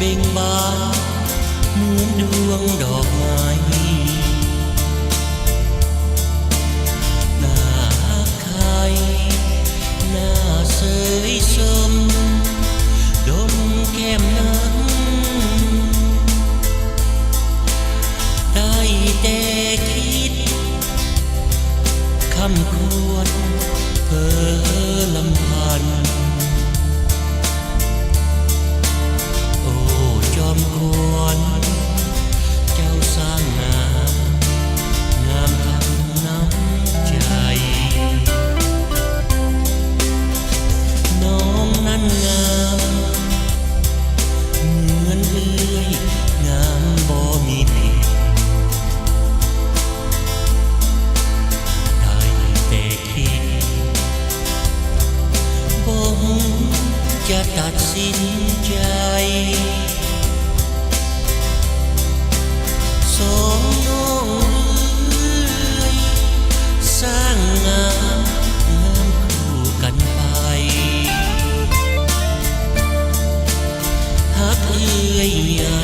เบ่งบานเหมือนดวงดอกไม้หน้าใครหน้าเสยสมดมแก้มนั้นได้แต่คิดคำควรเพ้อลำพันโอ้จอมกวนเจ้าสร้างงามงามทำน้ำใจน้องนั้นงามเหมือนเอื้อยงามบ่มีผิดได้แต่คิดบ่จะตัดสินใจสองน้องเอื้อยสร้างงามงามคู่กันไปหักเอื้อยใหญ่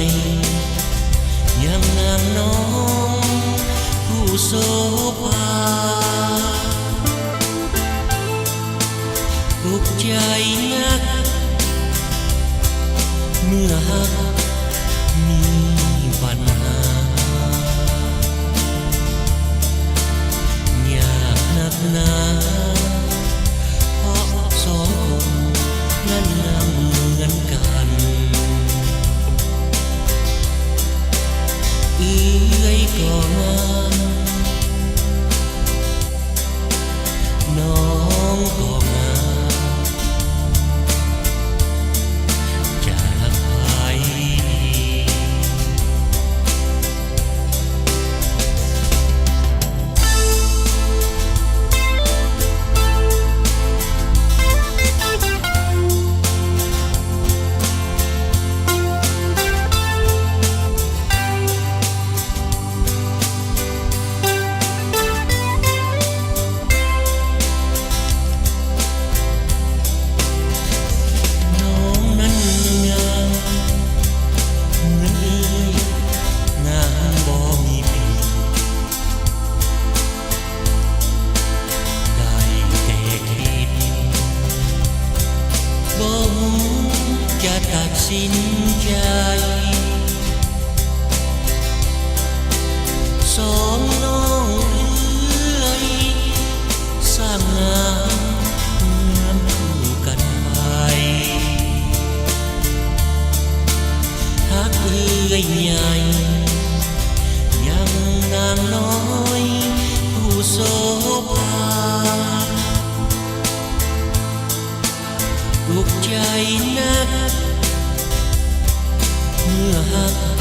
ยังงามน้องผู้โสภาทุกใจนักเมื่อหักมีปัญหายากนักหนาเพราะสองคนนั้นงามเหมือนกันเอื้อยก็งามน้องก็งามจากไปจะตัดสินใจสองน้องเอื้อยสร้างงามงามคู่กันไปหักเอื้อยใหญ่ยังนางน้อยผู้โสภาทุกใจนักเมื่อหัก